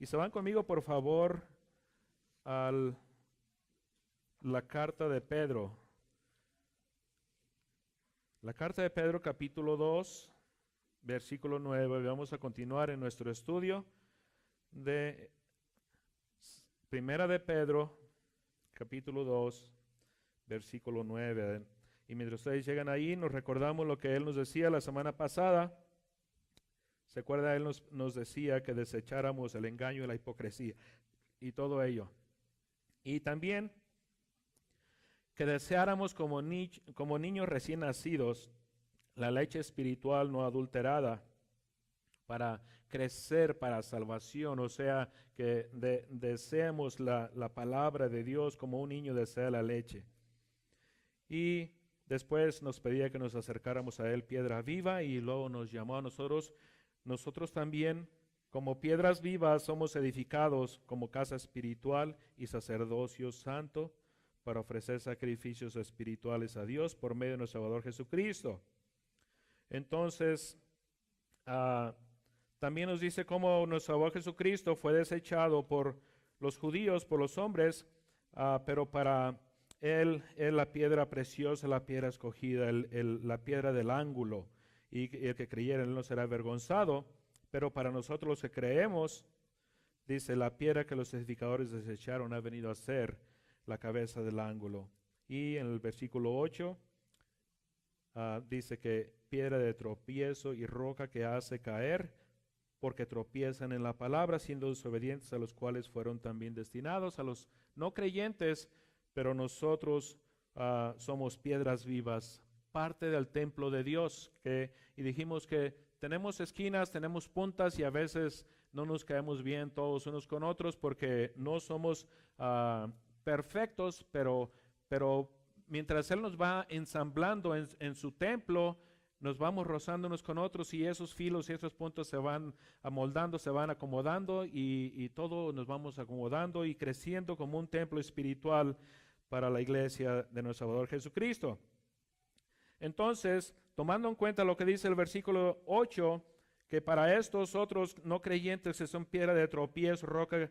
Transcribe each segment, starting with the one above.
Y se van conmigo, por favor, a la carta de Pedro. La carta de Pedro, capítulo 2, versículo 9. Vamos a continuar en nuestro estudio de Primera de Pedro, capítulo 2, versículo 9. Y mientras ustedes llegan ahí, nos recordamos lo que él nos decía la semana pasada. ¿Se acuerda? Él nos decía que desecháramos el engaño y la hipocresía y todo ello. Y también que deseáramos como niños recién nacidos la leche espiritual no adulterada para crecer para salvación. O sea, que deseemos la palabra de Dios como un niño desea la leche. Y después nos pedía que nos acercáramos a él piedra viva y luego nos llamó a nosotros. Nosotros también, como piedras vivas, somos edificados como casa espiritual y sacerdocio santo para ofrecer sacrificios espirituales a Dios por medio de nuestro Salvador Jesucristo. Entonces, también nos dice cómo nuestro Salvador Jesucristo fue desechado por los judíos, por los hombres, pero para él la piedra preciosa, la piedra escogida, la piedra del ángulo. Y el que creyera en él no será avergonzado, pero para nosotros los que creemos, dice, la piedra que los edificadores desecharon ha venido a ser la cabeza del ángulo. Y en el versículo 8 dice que piedra de tropiezo y roca que hace caer, porque tropiezan en la palabra, siendo desobedientes, a los cuales fueron también destinados, a los no creyentes, pero nosotros somos piedras vivas, parte del templo de Dios, y dijimos que tenemos esquinas, tenemos puntas y a veces no nos caemos bien todos unos con otros porque no somos perfectos, pero mientras Él nos va ensamblando en su templo, nos vamos rozando unos con otros y esos filos y esos puntos se van amoldando, se van acomodando y todo nos vamos acomodando y creciendo como un templo espiritual para la iglesia de nuestro Salvador Jesucristo. Entonces, tomando en cuenta lo que dice el versículo 8, que para estos otros no creyentes que son piedra de tropiezo, roca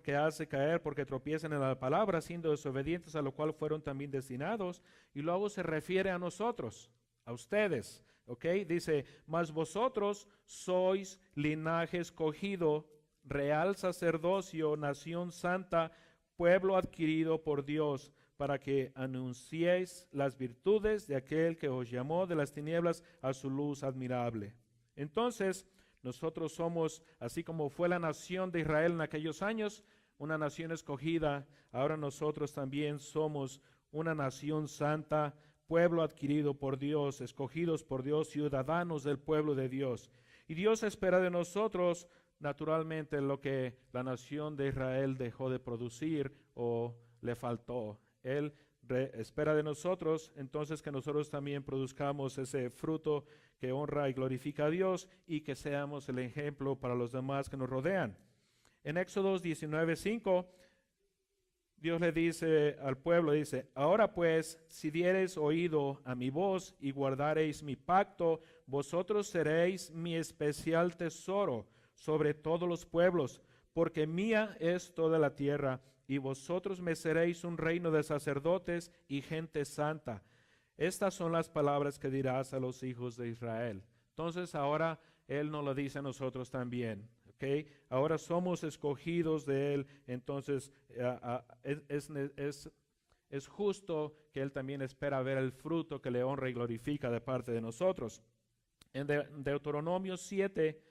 que hace caer porque tropiezan en la palabra, siendo desobedientes, a lo cual fueron también destinados, y luego se refiere a nosotros, a ustedes, ¿ok? Dice, mas vosotros sois linaje escogido, real sacerdocio, nación santa, pueblo adquirido por Dios, para que anunciéis las virtudes de aquel que os llamó de las tinieblas a su luz admirable. Entonces, nosotros somos, así como fue la nación de Israel en aquellos años, una nación escogida, ahora nosotros también somos una nación santa, pueblo adquirido por Dios, escogidos por Dios, ciudadanos del pueblo de Dios. Y Dios espera de nosotros, naturalmente, lo que la nación de Israel dejó de producir o le faltó. Él espera de nosotros, entonces, que nosotros también produzcamos ese fruto que honra y glorifica a Dios y que seamos el ejemplo para los demás que nos rodean. En Éxodo 19:5, Dios le dice al pueblo, dice, ahora pues, si diereis oído a mi voz y guardareis mi pacto, vosotros seréis mi especial tesoro sobre todos los pueblos, porque mía es toda la tierra, y vosotros me seréis un reino de sacerdotes y gente santa. Estas son las palabras que dirás a los hijos de Israel. Entonces ahora Él nos lo dice a nosotros también, ¿ok? Ahora somos escogidos de Él, entonces es justo que Él también espera ver el fruto que le honra y glorifica de parte de nosotros. En Deuteronomio 7,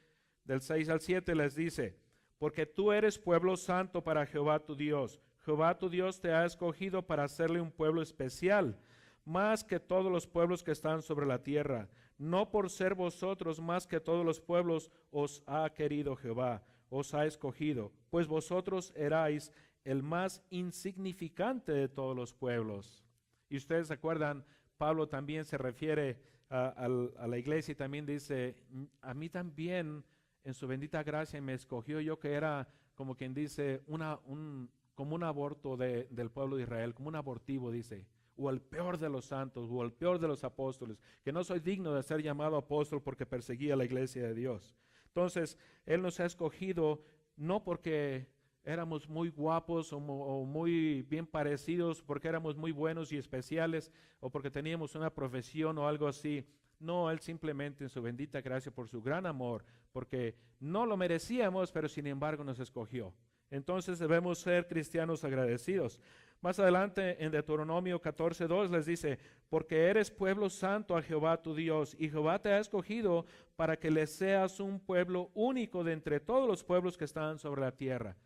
del 6 al 7 les dice, porque tú eres pueblo santo para Jehová tu Dios. Jehová tu Dios te ha escogido para hacerle un pueblo especial, más que todos los pueblos que están sobre la tierra. No por ser vosotros más que todos los pueblos os ha querido Jehová, os ha escogido, pues vosotros erais el más insignificante de todos los pueblos. Y ustedes se acuerdan, Pablo también se refiere a la iglesia y también dice, a mí también en su bendita gracia me escogió, yo que era, como quien dice, como un aborto del pueblo de Israel, como un abortivo, dice, o el peor de los santos, o el peor de los apóstoles, que no soy digno de ser llamado apóstol porque perseguía a la iglesia de Dios. Entonces, Él nos ha escogido no porque éramos muy guapos o muy bien parecidos, porque éramos muy buenos y especiales, o porque teníamos una profesión o algo así. No, Él simplemente en su bendita gracia, por su gran amor, porque no lo merecíamos, pero sin embargo nos escogió. Entonces debemos ser cristianos agradecidos. Más adelante en Deuteronomio 14:2 les dice, porque eres pueblo santo a Jehová tu Dios, y Jehová te ha escogido para que le seas un pueblo único de entre todos los pueblos que están sobre la tierra.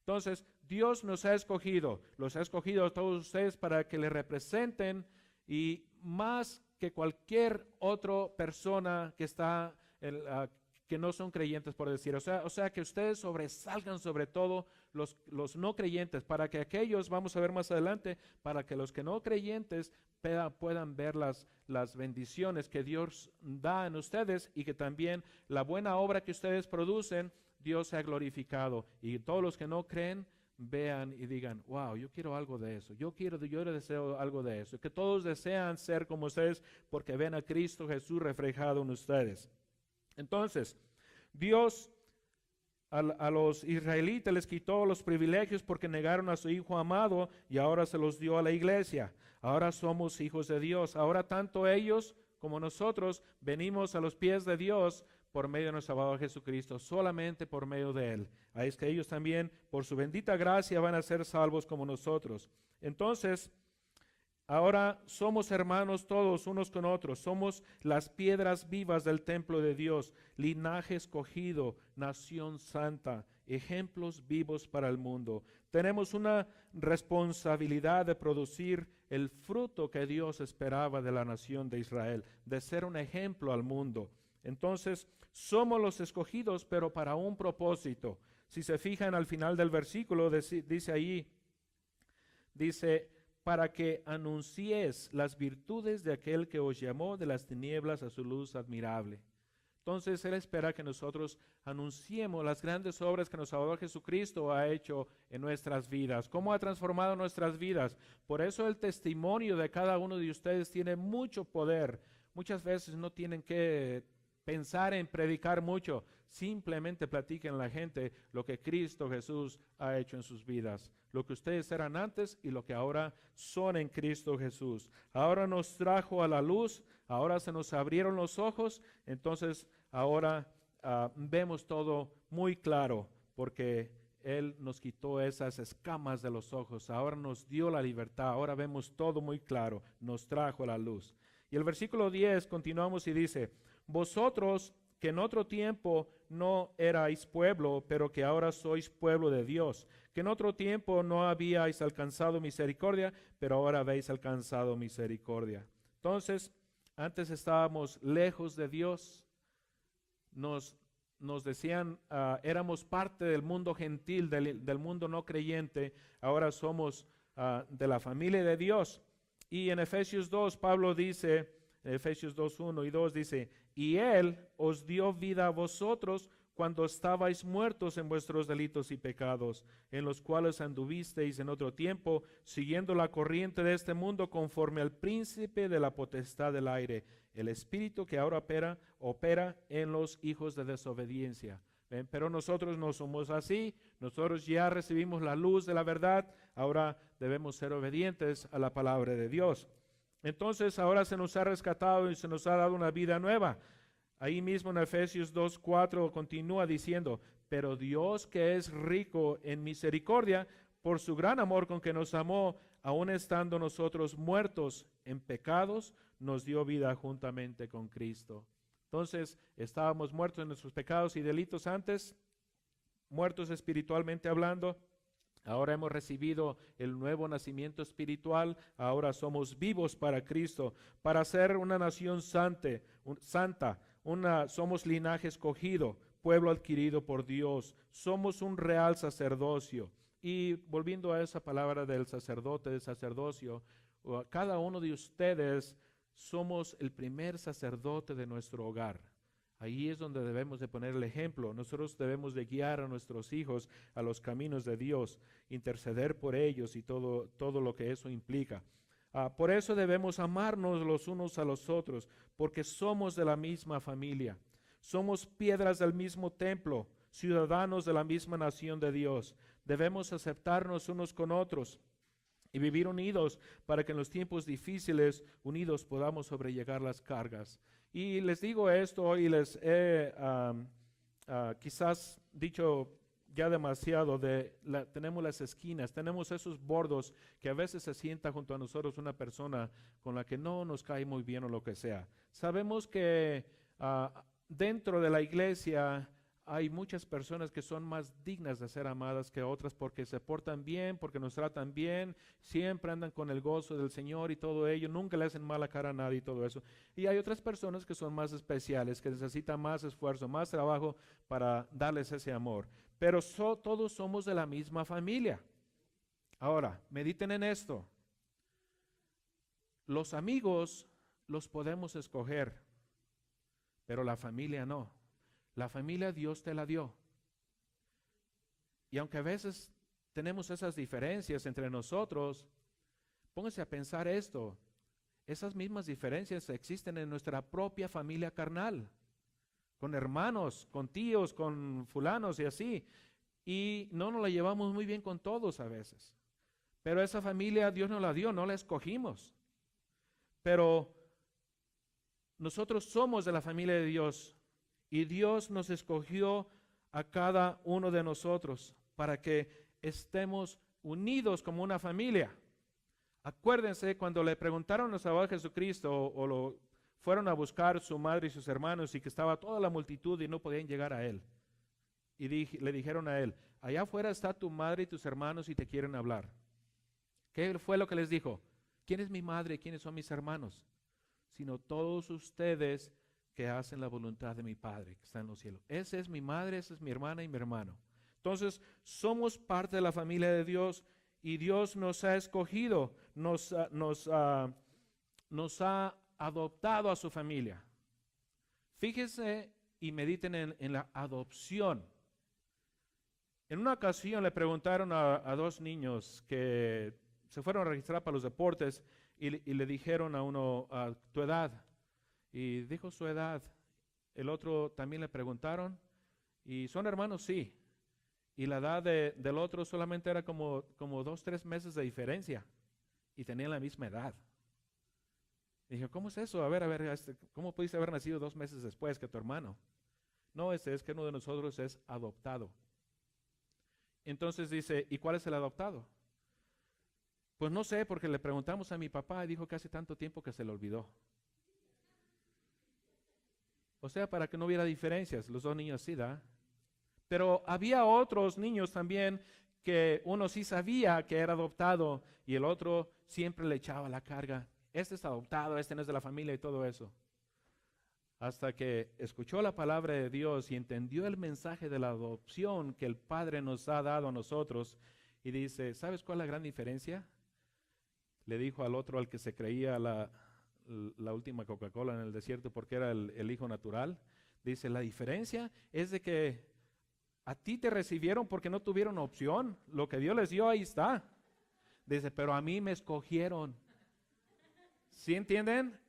Entonces, Dios nos ha escogido, los ha escogido a todos ustedes para que le representen, y más que cualquier otra persona que está que no son creyentes, por decir. O sea, que ustedes sobresalgan sobre todo los no creyentes, para que aquellos, vamos a ver más adelante, para que los que no creyentes puedan ver las bendiciones que Dios da en ustedes, y que también la buena obra que ustedes producen, Dios sea glorificado. Y todos los que no creen, vean y digan, wow, yo quiero algo de eso, yo deseo algo de eso. Que todos desean ser como ustedes, porque ven a Cristo Jesús reflejado en ustedes. Entonces, Dios a los israelitas les quitó los privilegios porque negaron a su Hijo amado, y ahora se los dio a la iglesia. Ahora somos hijos de Dios. Ahora tanto ellos como nosotros venimos a los pies de Dios por medio de nuestro Salvador Jesucristo, solamente por medio de Él. Ahí es que ellos también, por su bendita gracia, van a ser salvos como nosotros. Entonces, ahora somos hermanos todos unos con otros, somos las piedras vivas del templo de Dios, linaje escogido, nación santa, ejemplos vivos para el mundo. Tenemos una responsabilidad de producir el fruto que Dios esperaba de la nación de Israel, de ser un ejemplo al mundo. Entonces, somos los escogidos, pero para un propósito. Si se fijan al final del versículo, dice ahí, para que anunciéis las virtudes de aquel que os llamó de las tinieblas a su luz admirable. Entonces, Él espera que nosotros anunciemos las grandes obras que nuestro Salvador Jesucristo ha hecho en nuestras vidas, cómo ha transformado nuestras vidas. Por eso el testimonio de cada uno de ustedes tiene mucho poder. Muchas veces no tienen que pensar en predicar mucho, simplemente platiquen a la gente lo que Cristo Jesús ha hecho en sus vidas, lo que ustedes eran antes y lo que ahora son en Cristo Jesús. Ahora nos trajo a la luz, ahora se nos abrieron los ojos, entonces ahora vemos todo muy claro, porque Él nos quitó esas escamas de los ojos, ahora nos dio la libertad, ahora vemos todo muy claro, nos trajo a la luz. Y el versículo 10 continuamos y dice, vosotros que en otro tiempo no erais pueblo, pero que ahora sois pueblo de Dios, que en otro tiempo no habíais alcanzado misericordia, pero ahora habéis alcanzado misericordia. Entonces, antes estábamos lejos de Dios, nos decían, éramos parte del mundo gentil, del mundo no creyente, ahora somos de la familia de Dios. Y en Efesios 2, Pablo dice, Efesios 2, 1 y 2 dice, y Él os dio vida a vosotros cuando estabais muertos en vuestros delitos y pecados, en los cuales anduvisteis en otro tiempo, siguiendo la corriente de este mundo conforme al príncipe de la potestad del aire, el espíritu que ahora opera en los hijos de desobediencia. ¿Ven? Pero nosotros no somos así, nosotros ya recibimos la luz de la verdad, ahora debemos ser obedientes a la palabra de Dios. Entonces ahora se nos ha rescatado y se nos ha dado una vida nueva. Ahí mismo en Efesios 2:4 continúa diciendo, pero Dios que es rico en misericordia, por su gran amor con que nos amó, aun estando nosotros muertos en pecados, nos dio vida juntamente con Cristo. Entonces, estábamos muertos en nuestros pecados y delitos antes, muertos espiritualmente hablando. Ahora hemos recibido el nuevo nacimiento espiritual, ahora somos vivos para Cristo, para ser una nación santa, somos linaje escogido, pueblo adquirido por Dios, somos un real sacerdocio. Y volviendo a esa palabra del sacerdote, del sacerdocio, cada uno de ustedes somos el primer sacerdote de nuestro hogar. Ahí es donde debemos de poner el ejemplo. Nosotros debemos de guiar a nuestros hijos a los caminos de Dios, interceder por ellos y todo lo que eso implica. Por eso debemos amarnos los unos a los otros, porque somos de la misma familia. Somos piedras del mismo templo. ciudadanos de la misma nación de Dios. Debemos aceptarnos unos con otros y vivir unidos para que en los tiempos difíciles, unidos, podamos sobrellevar las cargas. Y les digo esto y les he quizás dicho ya demasiado tenemos las esquinas, tenemos esos bordos que a veces se sienta junto a nosotros una persona con la que no nos cae muy bien o lo que sea. Sabemos que dentro de la iglesia hay muchas personas que son más dignas de ser amadas que otras porque se portan bien, porque nos tratan bien, siempre andan con el gozo del Señor y todo ello, nunca le hacen mala cara a nadie y todo eso. Y hay otras personas que son más especiales, que necesitan más esfuerzo, más trabajo para darles ese amor. Pero todos somos de la misma familia. Ahora, mediten en esto. Los amigos los podemos escoger, pero la familia no. La familia Dios te la dio. Y aunque a veces tenemos esas diferencias entre nosotros, pónganse a pensar esto. Esas mismas diferencias existen en nuestra propia familia carnal, con hermanos, con tíos, con fulanos y así. Y no nos la llevamos muy bien con todos a veces. Pero esa familia Dios nos la dio, no la escogimos. Pero nosotros somos de la familia de Dios. Y Dios nos escogió a cada uno de nosotros para que estemos unidos como una familia. Acuérdense cuando le preguntaron a Salvador Jesucristo o lo fueron a buscar su madre y sus hermanos y que estaba toda la multitud y no podían llegar a él. Y le dijeron a él, allá afuera está tu madre y tus hermanos y te quieren hablar. ¿Qué fue lo que les dijo? ¿Quién es mi madre y quiénes son mis hermanos? Sino todos ustedes que hacen la voluntad de mi Padre que está en los cielos. Esa es mi madre, esa es mi hermana y mi hermano. Entonces, somos parte de la familia de Dios y Dios nos ha escogido, nos ha adoptado a su familia. Fíjense y mediten en la adopción. En una ocasión le preguntaron a dos niños que se fueron a registrar para los deportes y le dijeron a uno, tu edad. Y dijo su edad. El otro también le preguntaron. ¿Y son hermanos? Sí. Y la edad del otro solamente era como 2-3 meses de diferencia. Y tenían la misma edad. Y dije, ¿cómo es eso? A ver, ¿cómo pudiste haber nacido 2 meses después que tu hermano? No, es que uno de nosotros es adoptado. Entonces dice, ¿y cuál es el adoptado? Pues no sé, porque le preguntamos a mi papá y dijo que hace tanto tiempo que se le olvidó. O sea, para que no hubiera diferencias, los dos niños sí, ¿da? Pero había otros niños también que uno sí sabía que era adoptado y el otro siempre le echaba la carga. Este es adoptado, este no es de la familia y todo eso. Hasta que escuchó la palabra de Dios y entendió el mensaje de la adopción que el Padre nos ha dado a nosotros y dice, ¿sabes cuál es la gran diferencia? Le dijo al otro, al que se creía la última Coca-Cola en el desierto porque era el hijo natural. Dice, la diferencia es de que a ti te recibieron porque no tuvieron opción. Lo que Dios les dio, ahí está. Dice, pero a mí me escogieron. ¿Sí entienden?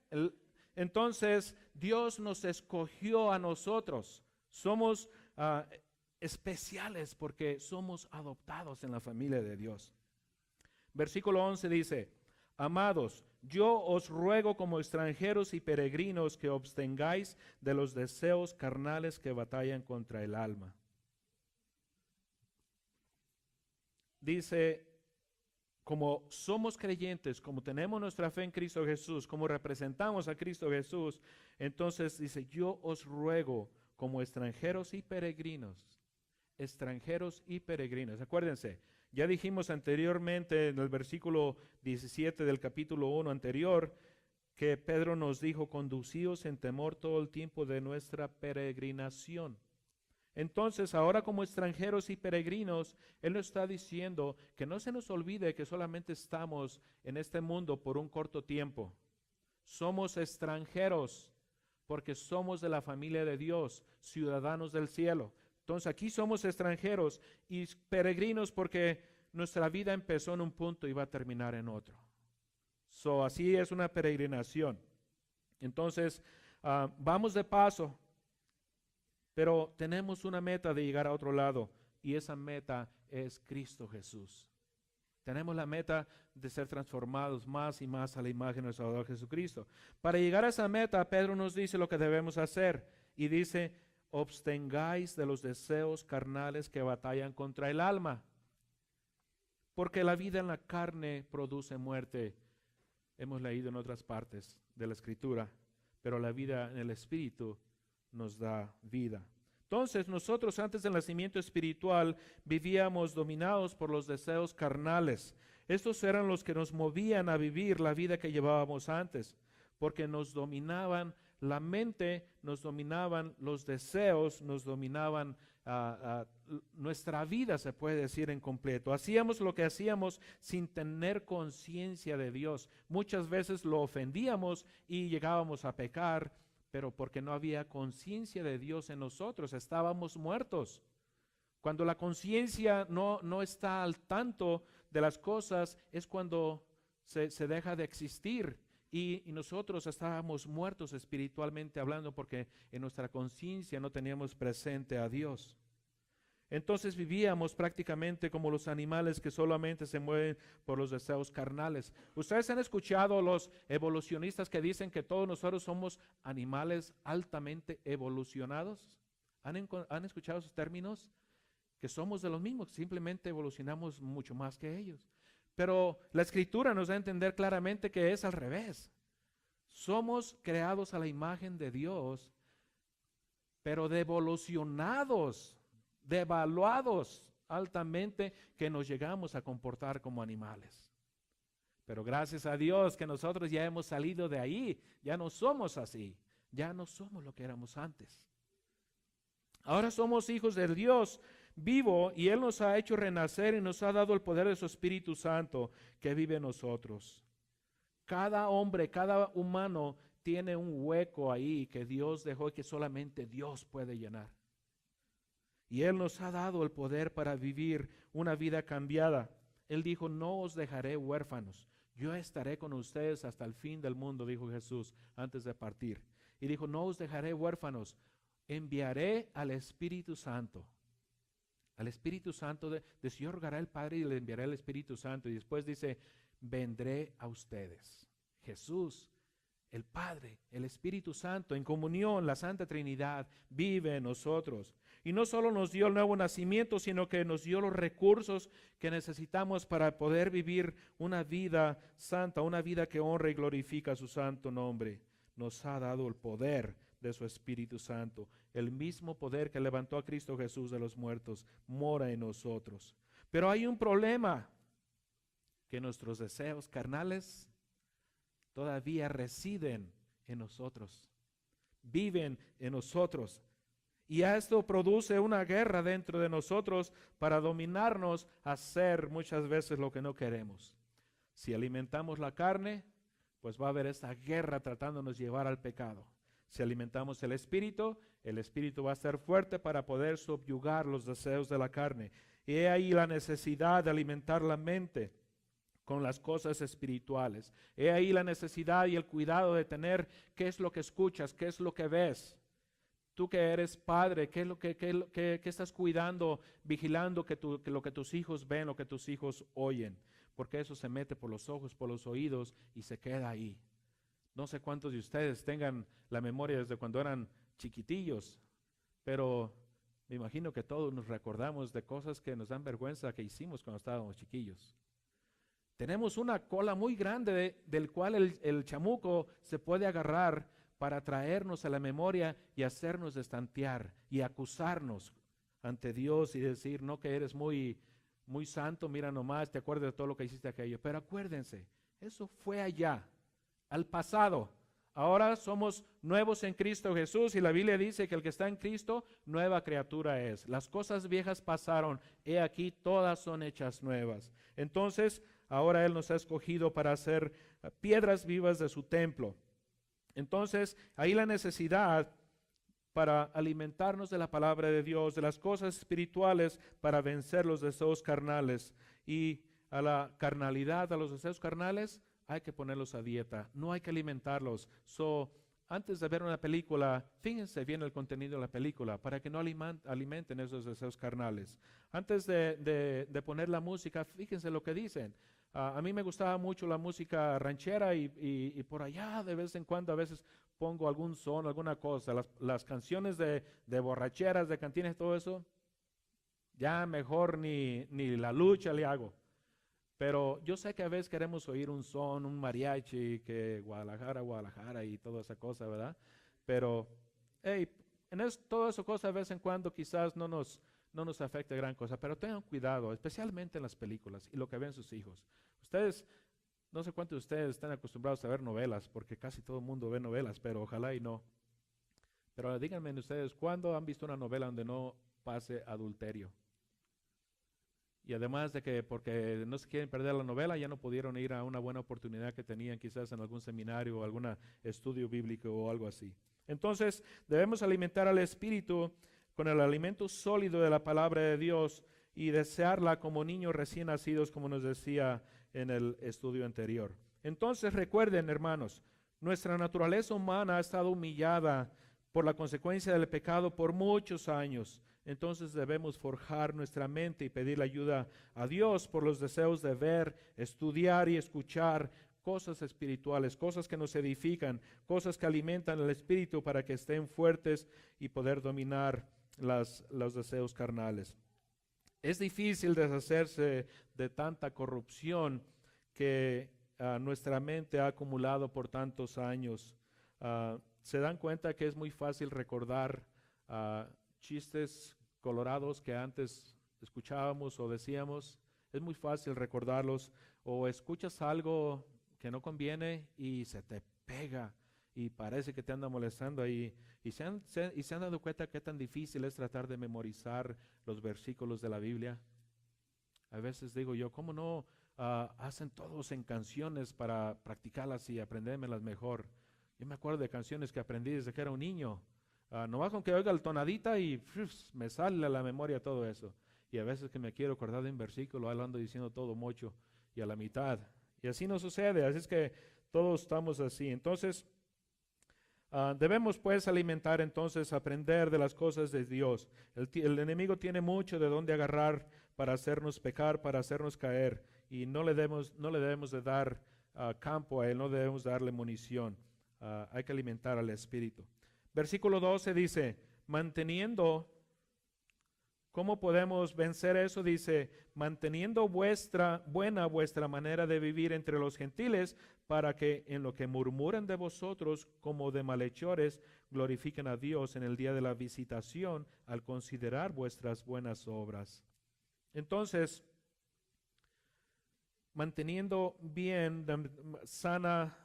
Entonces, Dios nos escogió a nosotros. Somos especiales porque somos adoptados en la familia de Dios. Versículo 11 dice, amados, yo os ruego como extranjeros y peregrinos que abstengáis de los deseos carnales que batallan contra el alma. Dice, como somos creyentes, como tenemos nuestra fe en Cristo Jesús, como representamos a Cristo Jesús, entonces dice, yo os ruego como extranjeros y peregrinos. Extranjeros y peregrinos. Acuérdense, ya dijimos anteriormente en el versículo 17 del capítulo 1 anterior que Pedro nos dijo, conducíos en temor todo el tiempo de nuestra peregrinación. Entonces, ahora como extranjeros y peregrinos, Él nos está diciendo que no se nos olvide que solamente estamos en este mundo por un corto tiempo. Somos extranjeros porque somos de la familia de Dios, ciudadanos del cielo. Entonces, aquí somos extranjeros y peregrinos porque nuestra vida empezó en un punto y va a terminar en otro. Así es una peregrinación. Entonces, vamos de paso. Pero tenemos una meta de llegar a otro lado y esa meta es Cristo Jesús. Tenemos la meta de ser transformados más y más a la imagen de nuestro Salvador Jesucristo. Para llegar a esa meta, Pedro nos dice lo que debemos hacer y dice: abstengáis de los deseos carnales que batallan contra el alma, porque la vida en la carne produce muerte. Hemos leído en otras partes de la Escritura, pero la vida en el Espíritu nos da vida. Entonces nosotros antes del nacimiento espiritual vivíamos dominados por los deseos carnales. Estos eran los que nos movían a vivir la vida que llevábamos antes, porque nos dominaban la mente, nos dominaban los deseos, nos dominaban nuestra vida, se puede decir en completo. Hacíamos lo que hacíamos sin tener conciencia de Dios. Muchas veces lo ofendíamos y llegábamos a pecar, pero porque no había conciencia de Dios en nosotros, estábamos muertos. Cuando la conciencia no está al tanto de las cosas, es cuando se deja de existir. Y nosotros estábamos muertos espiritualmente hablando porque en nuestra conciencia no teníamos presente a Dios. Entonces vivíamos prácticamente como los animales que solamente se mueven por los deseos carnales. ¿Ustedes han escuchado los evolucionistas que dicen que todos nosotros somos animales altamente evolucionados? ¿Han escuchado esos términos? Que somos de los mismos, simplemente evolucionamos mucho más que ellos. Pero la Escritura nos da a entender claramente que es al revés. Somos creados a la imagen de Dios, pero devolucionados, devaluados altamente, que nos llegamos a comportar como animales. Pero gracias a Dios que nosotros ya hemos salido de ahí, ya no somos así, ya no somos lo que éramos antes. Ahora somos hijos del Dios vivo y Él nos ha hecho renacer y nos ha dado el poder de su Espíritu Santo que vive en nosotros. Cada hombre, cada humano tiene un hueco ahí que Dios dejó y que solamente Dios puede llenar. Y Él nos ha dado el poder para vivir una vida cambiada. Él dijo: no os dejaré huérfanos, yo estaré con ustedes hasta el fin del mundo, dijo Jesús antes de partir. Y dijo: no os dejaré huérfanos, enviaré al Espíritu Santo. Al Espíritu Santo de Dios rogará el Padre y le enviaré el Espíritu Santo. Y después dice: vendré a ustedes. Jesús, el Padre, el Espíritu Santo, en comunión, la Santa Trinidad, vive en nosotros. Y no solo nos dio el nuevo nacimiento, sino que nos dio los recursos que necesitamos para poder vivir una vida santa, una vida que honra y glorifica su santo nombre. Nos ha dado el poder de su Espíritu Santo. El mismo poder que levantó a Cristo Jesús de los muertos mora en nosotros. Pero hay un problema, que nuestros deseos carnales todavía residen en nosotros, viven en nosotros. Y esto produce una guerra dentro de nosotros para dominarnos a hacer muchas veces lo que no queremos. Si alimentamos la carne, pues va a haber esta guerra tratándonos de llevar al pecado. Si alimentamos el Espíritu va a ser fuerte para poder subyugar los deseos de la carne. Y he ahí la necesidad de alimentar la mente con las cosas espirituales. He ahí la necesidad y el cuidado de tener qué es lo que escuchas, qué es lo que ves. Tú que eres padre, ¿qué estás cuidando, vigilando que lo que tus hijos ven, lo que tus hijos oyen? Porque eso se mete por los ojos, por los oídos y se queda ahí. No sé cuántos de ustedes tengan la memoria desde cuando eran chiquitillos, pero me imagino que todos nos recordamos de cosas que nos dan vergüenza que hicimos cuando estábamos chiquillos. Tenemos una cola muy grande del cual el chamuco se puede agarrar para traernos a la memoria y hacernos destantear y acusarnos ante Dios y decir: no, que eres muy, muy santo, mira nomás, te acuerdas de todo lo que hiciste aquello. Pero acuérdense, eso fue allá, al pasado. Ahora somos nuevos en Cristo Jesús y la Biblia dice que el que está en Cristo, nueva criatura es. Las cosas viejas pasaron, he aquí todas son hechas nuevas. Entonces, ahora Él nos ha escogido para hacer piedras vivas de su templo. Entonces, ahí la necesidad para alimentarnos de la palabra de Dios, de las cosas espirituales, para vencer los deseos carnales. Y a la carnalidad, a los deseos carnales, hay que ponerlos a dieta, no hay que alimentarlos. antes de ver una película, fíjense bien el contenido de la película para que no alimenten esos deseos carnales. Antes de poner la música, fíjense lo que dicen. A mí me gustaba mucho la música ranchera y por allá de vez en cuando a veces pongo algún son, alguna cosa. Las canciones de borracheras, de cantinas, todo eso, ya mejor ni la lucha le hago. Pero yo sé que a veces queremos oír un son, un mariachi, que Guadalajara, Guadalajara y toda esa cosa, ¿verdad? Pero, hey, toda esa cosa de vez en cuando quizás no nos afecte gran cosa, pero tengan cuidado, especialmente en las películas y lo que ven sus hijos. Ustedes, no sé cuántos de ustedes están acostumbrados a ver novelas, porque casi todo el mundo ve novelas, pero ojalá y no. Pero díganme ustedes, ¿cuándo han visto una novela donde no pase adulterio? Y además de que porque no se quieren perder la novela, ya no pudieron ir a una buena oportunidad que tenían quizás en algún seminario o algún estudio bíblico o algo así. Entonces, debemos alimentar al espíritu con el alimento sólido de la palabra de Dios y desearla como niños recién nacidos, como nos decía en el estudio anterior. Entonces, recuerden, hermanos, nuestra naturaleza humana ha estado humillada por la consecuencia del pecado por muchos años. Entonces debemos forjar nuestra mente y pedir la ayuda a Dios por los deseos de ver, estudiar y escuchar cosas espirituales, cosas que nos edifican, cosas que alimentan el espíritu para que estén fuertes y poder dominar los deseos carnales. Es difícil deshacerse de tanta corrupción que nuestra mente ha acumulado por tantos años. Se dan cuenta que es muy fácil recordar chistes colorados que antes escuchábamos o decíamos. Es muy fácil recordarlos, o escuchas algo que no conviene y se te pega y parece que te anda molestando ahí. Y se han dado cuenta qué tan difícil es tratar de memorizar los versículos de la Biblia. A veces digo yo, ¿cómo no hacen todos en canciones para practicarlas y aprendérmelas mejor? Yo me acuerdo de canciones que aprendí desde que era un niño. Nomás con que oiga el tonadita y me sale a la memoria todo eso. Y a veces que me quiero acordar de un versículo, ahí lo ando diciendo todo mocho y a la mitad. Y así no sucede, así es que todos estamos así. Entonces, debemos pues alimentar, entonces, aprender de las cosas de Dios. El enemigo tiene mucho de dónde agarrar para hacernos pecar, para hacernos caer. Y no le debemos de dar campo a él, no debemos darle munición. Hay que alimentar al espíritu. Versículo 12 dice, manteniendo, ¿cómo podemos vencer eso? Dice, manteniendo vuestra manera de vivir entre los gentiles, para que en lo que murmuran de vosotros como de malhechores, glorifiquen a Dios en el día de la visitación al considerar vuestras buenas obras. Entonces, manteniendo bien, sana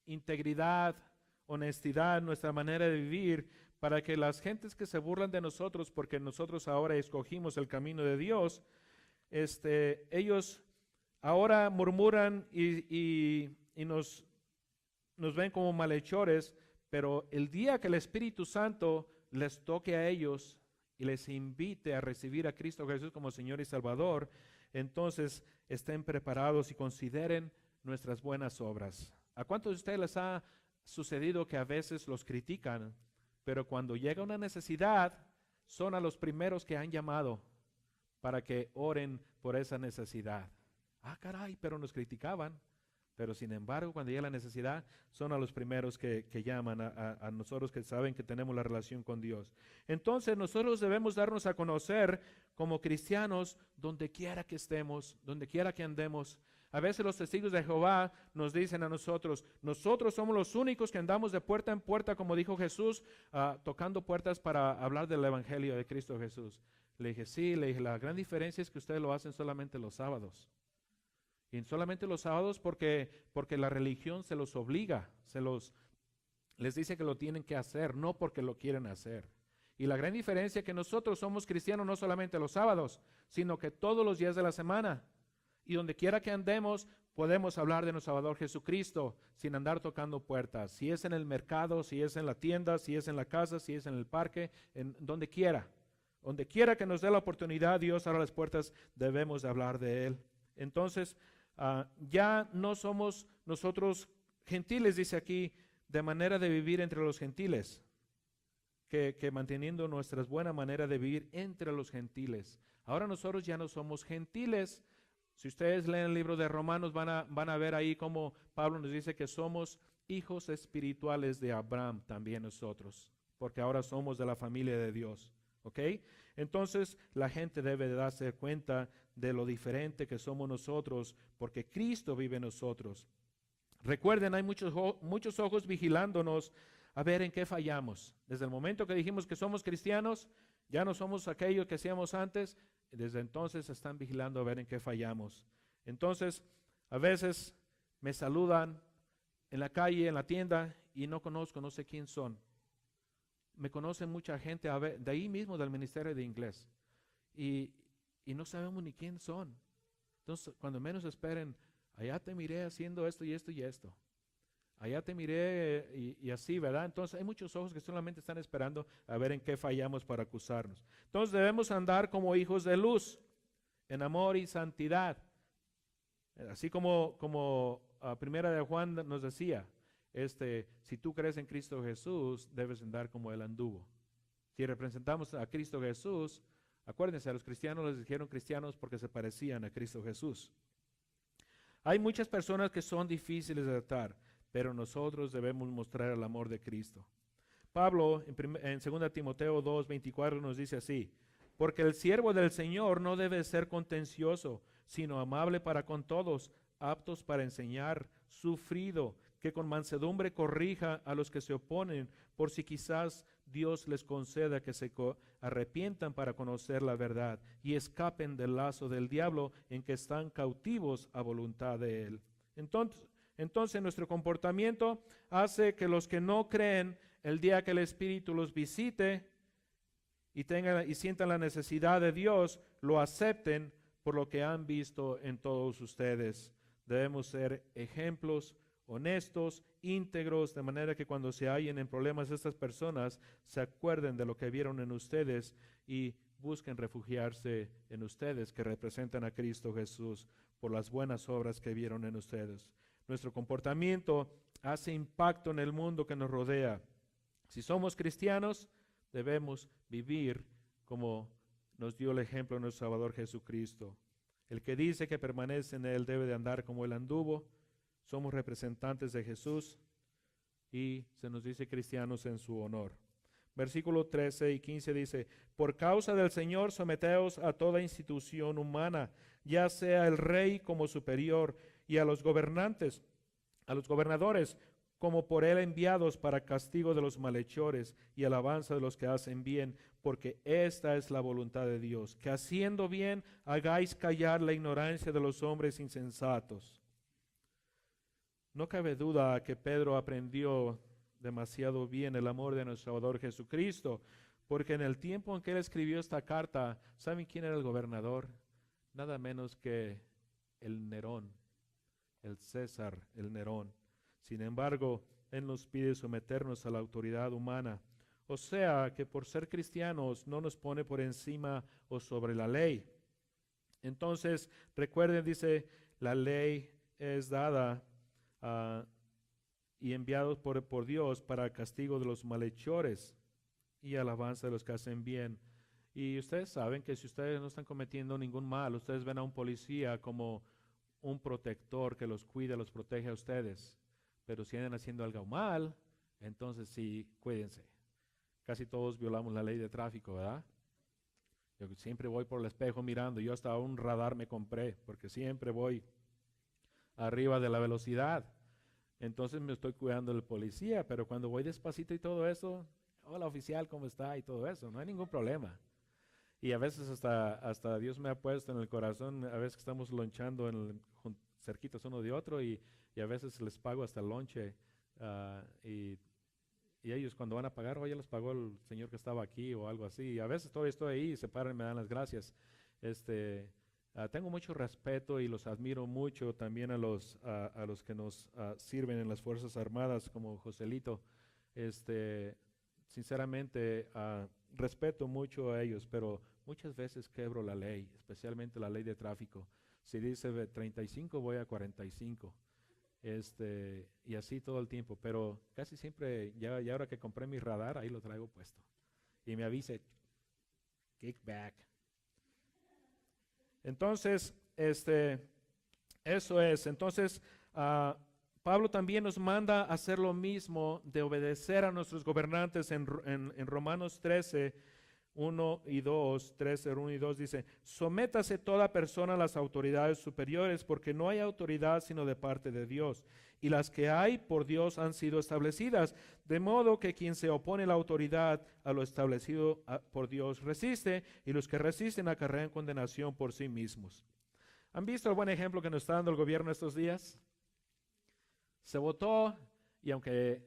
integridad, honestidad, nuestra manera de vivir, para que las gentes que se burlan de nosotros, porque nosotros ahora escogimos el camino de Dios, ellos ahora murmuran y nos ven como malhechores, pero el día que el Espíritu Santo les toque a ellos y les invite a recibir a Cristo Jesús como Señor y Salvador, entonces estén preparados y consideren nuestras buenas obras. ¿A cuántos de ustedes les ha sucedido que a veces los critican, pero cuando llega una necesidad, son a los primeros que han llamado para que oren por esa necesidad? Ah, caray, pero nos criticaban. Pero sin embargo, cuando llega la necesidad, son a los primeros que llaman a nosotros que saben que tenemos la relación con Dios. Entonces nosotros debemos darnos a conocer como cristianos donde quiera que estemos, donde quiera que andemos. A veces los testigos de Jehová nos dicen a nosotros somos los únicos que andamos de puerta en puerta, como dijo Jesús, tocando puertas para hablar del Evangelio de Cristo Jesús. Le dije, sí, la gran diferencia es que ustedes lo hacen solamente los sábados. Y solamente los sábados porque la religión se los obliga, les dice que lo tienen que hacer, no porque lo quieren hacer. Y la gran diferencia es que nosotros somos cristianos no solamente los sábados, sino que todos los días de la semana. Y donde quiera que andemos, podemos hablar de nuestro Salvador Jesucristo sin andar tocando puertas. Si es en el mercado, si es en la tienda, si es en la casa, si es en el parque, en donde quiera. Donde quiera que nos dé la oportunidad, Dios abra las puertas, debemos de hablar de Él. Entonces, ya no somos nosotros Gentiles dice aquí, de manera de vivir entre los gentiles, que manteniendo nuestra buena manera de vivir entre los gentiles. Ahora nosotros ya no somos gentiles. Si ustedes leen el libro de Romanos van a ver ahí cómo Pablo nos dice que somos hijos espirituales de Abraham también nosotros, porque ahora somos de la familia de Dios. ¿Ok? Entonces la gente debe de darse cuenta de lo diferente que somos nosotros, porque Cristo vive en nosotros. Recuerden, hay muchos ojos vigilándonos a ver en qué fallamos. Desde el momento que dijimos que somos cristianos, ya no somos aquello que hacíamos antes, desde entonces están vigilando a ver en qué fallamos. Entonces, a veces me saludan en la calle, en la tienda, y no conozco, no sé quién son. Me conocen mucha gente de ahí mismo del Ministerio de Inglés, y no sabemos ni quién son. Entonces, cuando menos esperen, allá te miré haciendo esto y esto y esto. Allá te miré y así, ¿verdad? Entonces hay muchos ojos que solamente están esperando a ver en qué fallamos para acusarnos. Entonces debemos andar como hijos de luz, en amor y santidad. Así como Primera de Juan nos decía, si tú crees en Cristo Jesús, debes andar como Él anduvo. Si representamos a Cristo Jesús, acuérdense, a los cristianos les dijeron cristianos porque se parecían a Cristo Jesús. Hay muchas personas que son difíciles de tratar, pero nosotros debemos mostrar el amor de Cristo. Pablo en 2 Timoteo 2:24 nos dice así, porque el siervo del Señor no debe ser contencioso, sino amable para con todos, aptos para enseñar, sufrido, que con mansedumbre corrija a los que se oponen, por si quizás Dios les conceda que se arrepientan para conocer la verdad y escapen del lazo del diablo en que están cautivos a voluntad de él. Entonces nuestro comportamiento hace que los que no creen, el día que el Espíritu los visite y sientan la necesidad de Dios, lo acepten por lo que han visto en todos ustedes. Debemos ser ejemplos honestos, íntegros, de manera que cuando se hallen en problemas estas personas se acuerden de lo que vieron en ustedes y busquen refugiarse en ustedes, que representan a Cristo Jesús, por las buenas obras que vieron en ustedes. Nuestro comportamiento hace impacto en el mundo que nos rodea. Si somos cristianos, debemos vivir como nos dio el ejemplo nuestro Salvador Jesucristo. El que dice que permanece en Él debe de andar como Él anduvo. Somos representantes de Jesús y se nos dice cristianos en su honor. Versículo 13 y 15 dice, por causa del Señor someteos a toda institución humana, ya sea el rey como superior, y a los gobernantes, a los gobernadores, como por él enviados para castigo de los malhechores y alabanza de los que hacen bien, porque esta es la voluntad de Dios, que haciendo bien hagáis callar la ignorancia de los hombres insensatos. No cabe duda que Pedro aprendió demasiado bien el amor de nuestro Salvador Jesucristo, porque en el tiempo en que él escribió esta carta, ¿saben quién era el gobernador? Nada menos que el Nerón, el César, el Nerón. Sin embargo, él nos pide someternos a la autoridad humana. O sea, que por ser cristianos no nos pone por encima o sobre la ley. Entonces, recuerden, dice, la ley es dada y enviados por Dios para el castigo de los malhechores y alabanza de los que hacen bien. Y ustedes saben que si ustedes no están cometiendo ningún mal, ustedes ven a un policía como un protector que los cuida, los protege a ustedes. Pero si andan haciendo algo mal, entonces sí, cuídense. Casi todos violamos la ley de tráfico, ¿verdad? Yo siempre voy por el espejo mirando. Yo hasta un radar me compré, porque siempre voy arriba de la velocidad. Entonces me estoy cuidando del policía, pero cuando voy despacito y todo eso, hola oficial, ¿cómo está? Y todo eso, no hay ningún problema. Y a veces hasta Dios me ha puesto en el corazón, a veces que estamos lonchando cerquitos uno de otro y a veces les pago hasta el lonche y ellos cuando van a pagar, oye, les pagó el señor que estaba aquí o algo así. Y a veces todavía estoy ahí y se paran y me dan las gracias. Tengo mucho respeto y los admiro mucho también a los que nos sirven en las Fuerzas Armadas como Joselito. Sinceramente, respeto mucho a ellos, pero muchas veces quebro la ley, especialmente la ley de tráfico. Si dice 35, voy a 45. Y así todo el tiempo, pero casi siempre, ya ahora que compré mi radar, ahí lo traigo puesto. Y me avise, kickback. Entonces, eso es. Entonces, Pablo también nos manda a hacer lo mismo, de obedecer a nuestros gobernantes en Romanos 13, 1 y 2, 13, 1 y 2 dice, sométase toda persona a las autoridades superiores, porque no hay autoridad sino de parte de Dios, y las que hay por Dios han sido establecidas, de modo que quien se opone a la autoridad a lo establecido por Dios resiste, y los que resisten acarrean condenación por sí mismos. ¿Han visto el buen ejemplo que nos está dando el gobierno estos días? Se votó, y aunque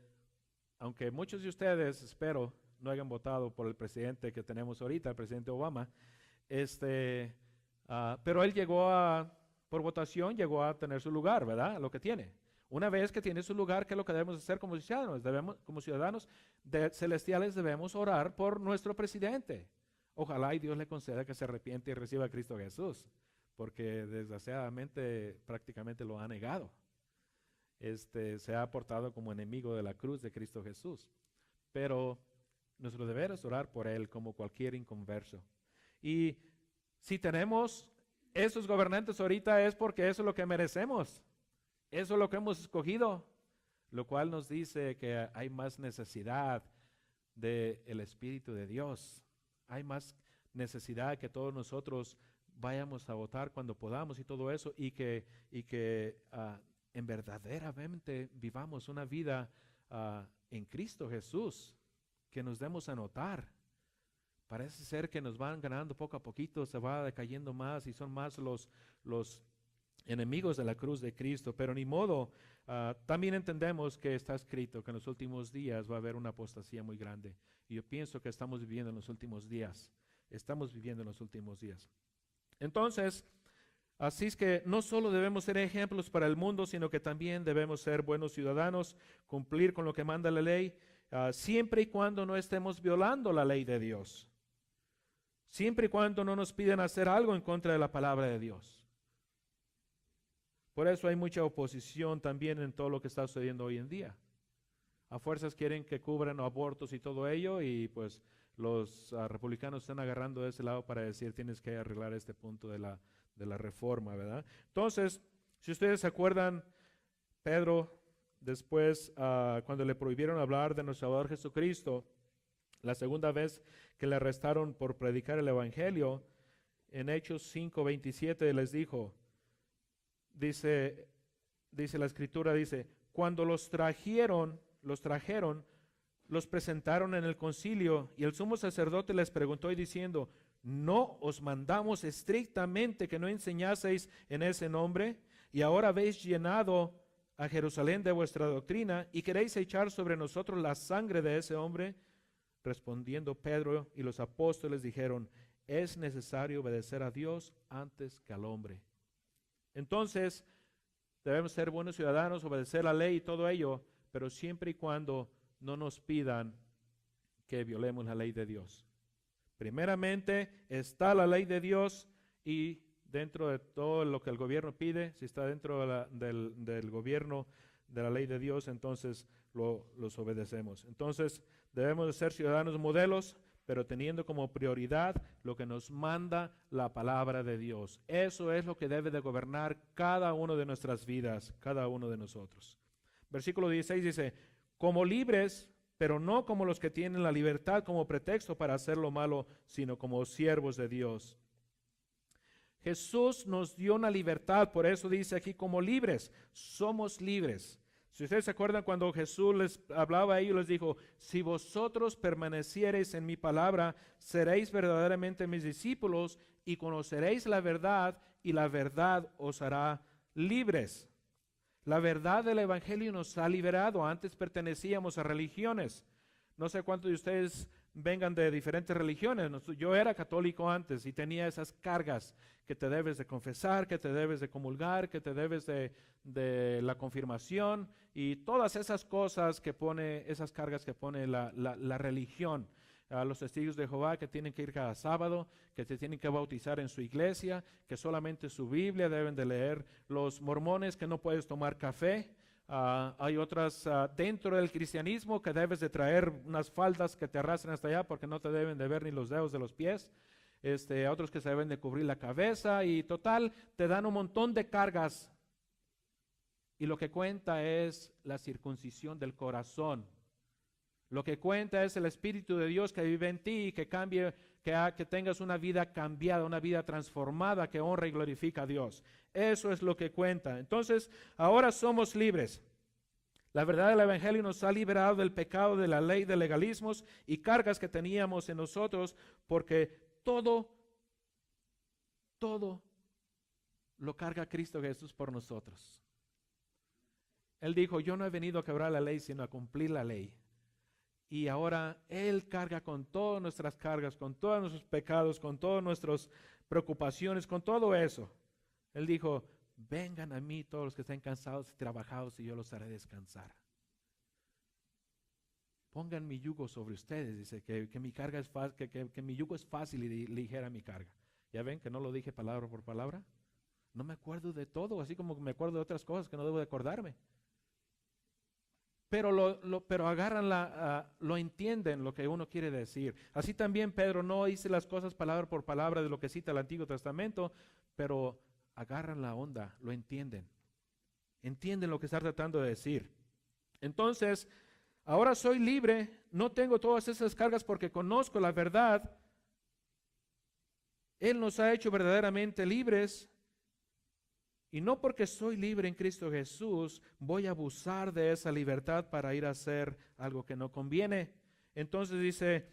muchos de ustedes, espero, no hayan votado por el presidente que tenemos ahorita, el presidente Obama, pero él por votación llegó a tener su lugar, ¿verdad? Lo que tiene. Una vez que tiene su lugar, ¿qué es lo que debemos hacer como ciudadanos? Como ciudadanos celestiales debemos orar por nuestro presidente. Ojalá y Dios le conceda que se arrepiente y reciba a Cristo Jesús, porque desgraciadamente prácticamente lo ha negado. Se ha portado como enemigo de la cruz de Cristo Jesús. Pero nuestro deber es orar por él como cualquier inconverso. Y si tenemos esos gobernantes ahorita es porque eso es lo que merecemos. Eso es lo que hemos escogido, lo cual nos dice que hay más necesidad del Espíritu de Dios. Hay más necesidad que todos nosotros vayamos a votar cuando podamos y todo eso, y que en verdaderamente vivamos una vida en Cristo Jesús, que nos demos a notar. Parece ser que nos van ganando poco a poquito, se va decayendo más y son más los enemigos de la cruz de Cristo, pero ni modo. También entendemos que está escrito que en los últimos días va a haber una apostasía muy grande, y yo pienso que estamos viviendo en los últimos días. Entonces, así es que no solo debemos ser ejemplos para el mundo, sino que también debemos ser buenos ciudadanos, cumplir con lo que manda la ley, siempre y cuando no estemos violando la ley de Dios, siempre y cuando no nos piden hacer algo en contra de la palabra de Dios. Por eso hay mucha oposición también en todo lo que está sucediendo hoy en día. A fuerzas quieren que cubran abortos y todo ello, y pues los republicanos están agarrando de ese lado para decir tienes que arreglar este punto de la reforma, ¿verdad? Entonces, si ustedes se acuerdan, Pedro, después cuando le prohibieron hablar de nuestro Salvador Jesucristo, la segunda vez que le arrestaron por predicar el Evangelio, en Hechos 5:27 les dijo, dice la Escritura, dice, cuando los trajeron, los presentaron en el concilio, y el sumo sacerdote les preguntó y diciendo, ¿no os mandamos estrictamente que no enseñaseis en ese nombre? Y ahora habéis llenado a Jerusalén de vuestra doctrina, y queréis echar sobre nosotros la sangre de ese hombre. Respondiendo Pedro y los apóstoles dijeron, es necesario obedecer a Dios antes que al hombre. Entonces, debemos ser buenos ciudadanos, obedecer la ley y todo ello, pero siempre y cuando no nos pidan que violemos la ley de Dios. Primeramente está la ley de Dios, y dentro de todo lo que el gobierno pide, si está dentro del gobierno de la ley de Dios, entonces los obedecemos. Entonces debemos de ser ciudadanos modelos, pero teniendo como prioridad lo que nos manda la palabra de Dios. Eso es lo que debe de gobernar cada uno de nuestras vidas, cada uno de nosotros. Versículo 16 dice, como libres, pero no como los que tienen la libertad como pretexto para hacer lo malo, sino como siervos de Dios. Jesús nos dio una libertad, por eso dice aquí como libres, somos libres. Si ustedes se acuerdan cuando Jesús les hablaba a ellos, les dijo, si vosotros permaneciereis en mi palabra, seréis verdaderamente mis discípulos y conoceréis la verdad, y la verdad os hará libres. La verdad del Evangelio nos ha liberado. Antes pertenecíamos a religiones. No sé cuántos de ustedes vengan de diferentes religiones. Yo era católico antes y tenía esas cargas que te debes de confesar, que te debes de comulgar, que te debes de la confirmación y todas esas cosas que pone, esas cargas que pone la religión. A los testigos de Jehová que tienen que ir cada sábado, que se tienen que bautizar en su iglesia, que solamente su Biblia deben de leer. Los mormones que no puedes tomar café. Hay otras dentro del cristianismo que debes de traer unas faldas que te arrastren hasta allá porque no te deben de ver ni los dedos de los pies. Otros que se deben de cubrir la cabeza y total, te dan un montón de cargas. Y lo que cuenta es la circuncisión del corazón. Lo que cuenta es el Espíritu de Dios que vive en ti y que cambie, que tengas una vida cambiada, una vida transformada que honra y glorifica a Dios. Eso es lo que cuenta. Entonces, ahora somos libres. La verdad del Evangelio nos ha liberado del pecado de la ley de legalismos y cargas que teníamos en nosotros, porque todo lo carga Cristo Jesús por nosotros. Él dijo, yo no he venido a quebrar la ley, sino a cumplir la ley. Y ahora Él carga con todas nuestras cargas, con todos nuestros pecados, con todas nuestras preocupaciones, con todo eso. Él dijo, vengan a mí todos los que estén cansados y trabajados y yo los haré descansar. Pongan mi yugo sobre ustedes, dice, que mi carga es fácil, que mi yugo es fácil y ligera mi carga. ¿Ya ven que no lo dije palabra por palabra? No me acuerdo de todo, así como me acuerdo de otras cosas que no debo de acordarme. Pero agarran lo entienden lo que uno quiere decir. Así también Pedro no dice las cosas palabra por palabra de lo que cita el Antiguo Testamento, pero agarran la onda, lo entienden. Entienden lo que está tratando de decir. Entonces, ahora soy libre, no tengo todas esas cargas porque conozco la verdad. Él nos ha hecho verdaderamente libres. Y no porque soy libre en Cristo Jesús, voy a abusar de esa libertad para ir a hacer algo que no conviene. Entonces dice,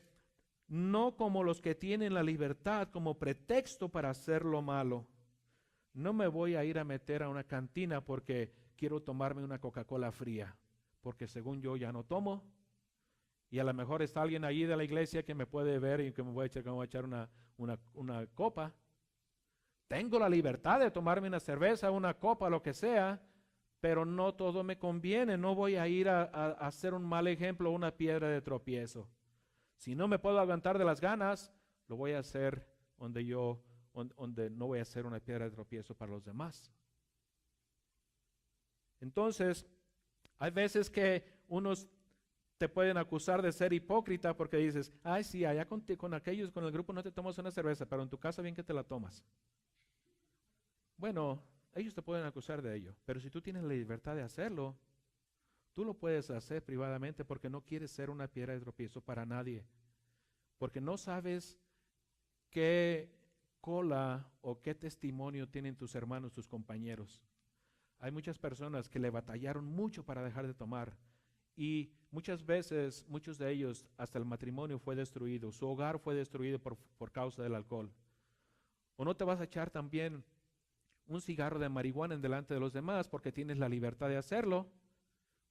no como los que tienen la libertad como pretexto para hacer lo malo. No me voy a ir a meter a una cantina porque quiero tomarme una Coca-Cola fría, porque según yo ya no tomo. Y a lo mejor está alguien allí de la iglesia que me puede ver y que me voy a echar una copa. Tengo la libertad de tomarme una cerveza, una copa, lo que sea, pero no todo me conviene. No voy a ir a hacer un mal ejemplo, una piedra de tropiezo. Si no me puedo aguantar de las ganas, lo voy a hacer donde no voy a hacer una piedra de tropiezo para los demás. Entonces, hay veces que unos te pueden acusar de ser hipócrita porque dices, ay sí, allá con aquellos, con el grupo no te tomas una cerveza, pero en tu casa bien que te la tomas. Bueno, ellos te pueden acusar de ello, pero si tú tienes la libertad de hacerlo, tú lo puedes hacer privadamente porque no quieres ser una piedra de tropiezo para nadie, porque no sabes qué cola o qué testimonio tienen tus hermanos, tus compañeros. Hay muchas personas que le batallaron mucho para dejar de tomar y muchas veces, muchos de ellos, hasta el matrimonio fue destruido, su hogar fue destruido por causa del alcohol. ¿O no te vas a echar también un cigarro de marihuana en delante de los demás porque tienes la libertad de hacerlo?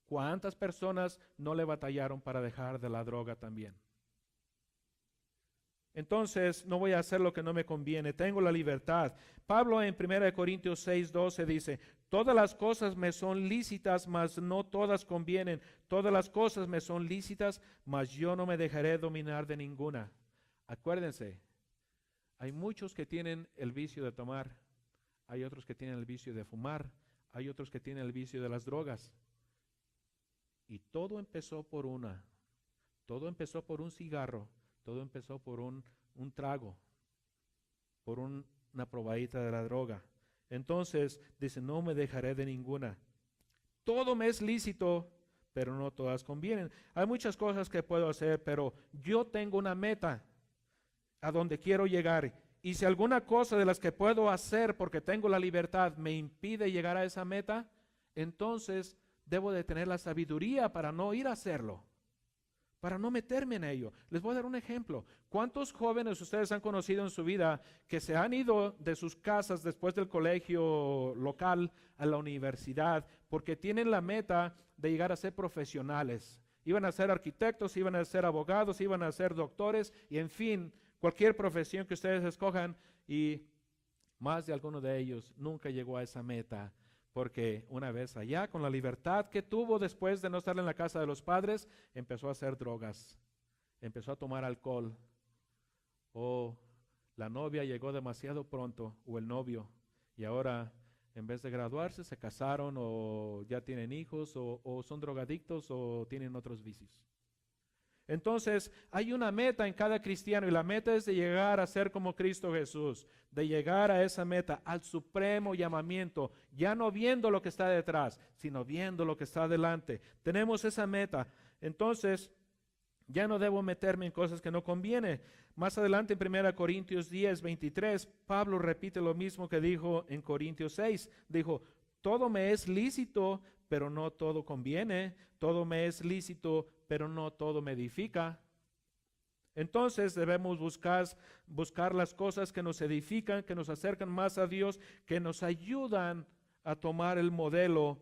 ¿Cuántas personas no le batallaron para dejar de la droga también? Entonces, no voy a hacer lo que no me conviene, tengo la libertad. Pablo en 1 Corintios 6:12 dice, todas las cosas me son lícitas, mas no todas convienen. Todas las cosas me son lícitas, mas yo no me dejaré dominar de ninguna. Acuérdense, hay muchos que tienen el vicio de tomar. Hay otros que tienen el vicio de fumar, hay otros que tienen el vicio de las drogas. Y todo empezó por todo empezó por un cigarro, todo empezó por un trago, por una probadita de la droga. Entonces dice, no me dejaré de ninguna. Todo me es lícito, pero no todas convienen. Hay muchas cosas que puedo hacer, pero yo tengo una meta a donde quiero llegar. Y si alguna cosa de las que puedo hacer porque tengo la libertad me impide llegar a esa meta, entonces debo de tener la sabiduría para no ir a hacerlo, para no meterme en ello. Les voy a dar un ejemplo. ¿Cuántos jóvenes ustedes han conocido en su vida que se han ido de sus casas después del colegio local a la universidad porque tienen la meta de llegar a ser profesionales? Iban a ser arquitectos, iban a ser abogados, iban a ser doctores y en fin, cualquier profesión que ustedes escojan, y más de alguno de ellos nunca llegó a esa meta, porque una vez allá, con la libertad que tuvo después de no estar en la casa de los padres, empezó a hacer drogas, empezó a tomar alcohol, o la novia llegó demasiado pronto, o el novio, y ahora En vez de graduarse, se casaron o ya tienen hijos o son drogadictos o tienen otros vicios. Entonces, hay una meta en cada cristiano y la meta es de llegar a ser como Cristo Jesús, de llegar a esa meta, al supremo llamamiento, ya no viendo lo que está detrás, sino viendo lo que está adelante. Tenemos esa meta. Entonces, ya no debo meterme en cosas que no conviene. Más adelante en 1 Corintios 10, 23, Pablo repite lo mismo que dijo en Corintios 6. Dijo, todo me es lícito, pero no todo conviene. Todo me es lícito, pero no todo me edifica. Entonces debemos buscar las cosas que nos edifican, que nos acercan más a Dios, que nos ayudan a tomar el modelo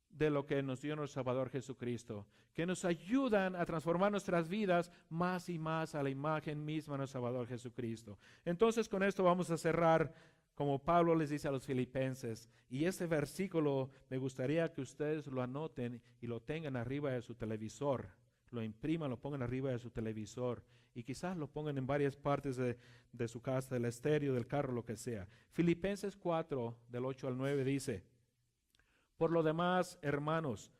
de lo que nos dio nuestro Salvador Jesucristo, que nos ayudan a transformar nuestras vidas más y más a la imagen misma de nuestro Salvador Jesucristo. Entonces con esto vamos a cerrar, como Pablo les dice a los filipenses, y este versículo me gustaría que ustedes lo anoten y lo tengan arriba de su televisor, lo impriman, lo pongan arriba de su televisor y quizás lo pongan en varias partes de su casa, del estéreo, del carro, lo que sea. Filipenses 4, del 8 al 9 dice, por lo demás, hermanos,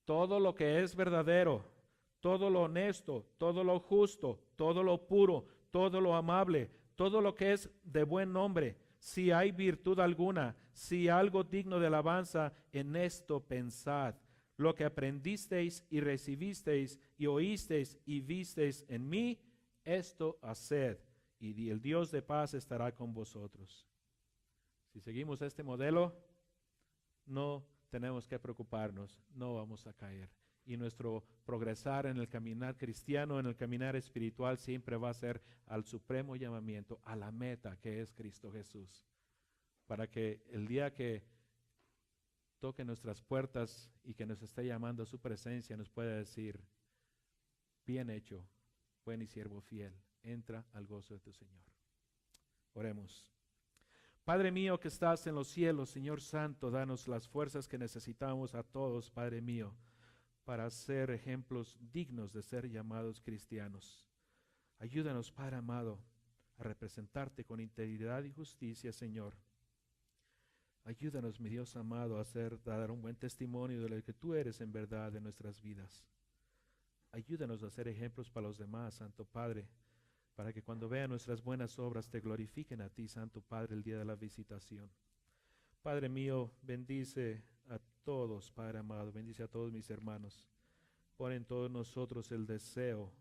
todo lo que es verdadero, todo lo honesto, todo lo justo, todo lo puro, todo lo amable, todo lo que es de buen nombre, si hay virtud alguna, si algo digno de alabanza, en esto pensad. Lo que aprendisteis y recibisteis y oísteis y visteis en mí, esto haced, y el Dios de paz estará con vosotros. Si seguimos este modelo, no tenemos que preocuparnos, no vamos a caer. Y nuestro progresar en el caminar cristiano, en el caminar espiritual, siempre va a ser al supremo llamamiento, a la meta que es Cristo Jesús. Para que el día que toque nuestras puertas y que nos esté llamando a su presencia, nos pueda decir, bien hecho, buen y siervo fiel, entra al gozo de tu Señor. Oremos. Padre mío que estás en los cielos, Señor Santo, danos las fuerzas que necesitamos a todos, Padre mío, para ser ejemplos dignos de ser llamados cristianos. Ayúdanos, Padre amado, a representarte con integridad y justicia, Señor. Ayúdanos, mi Dios amado, a dar un buen testimonio de lo que tú eres en verdad en nuestras vidas. Ayúdanos a ser ejemplos para los demás, Santo Padre, para que cuando vean nuestras buenas obras te glorifiquen a ti, Santo Padre, el día de la visitación. Padre mío, bendice a todos, Padre amado, bendice a todos mis hermanos. Pon en todos nosotros el deseo,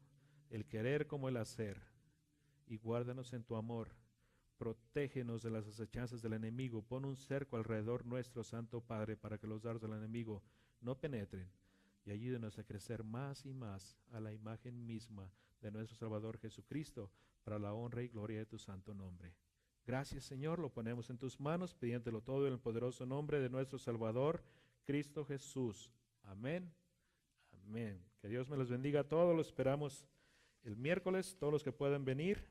el querer como el hacer, y guárdanos en tu amor. Protégenos de las acechanzas del enemigo. Pon un cerco alrededor nuestro, Santo Padre, para que los dardos del enemigo no penetren. Y ayúdenos a crecer más y más a la imagen misma de nuestro Salvador Jesucristo, para la honra y gloria de tu santo nombre. Gracias, Señor, lo ponemos en tus manos, pidiéndolo todo en el poderoso nombre de nuestro Salvador, Cristo Jesús. Amén. Amén. Que Dios me los bendiga a todos. Los esperamos el miércoles, todos los que puedan venir.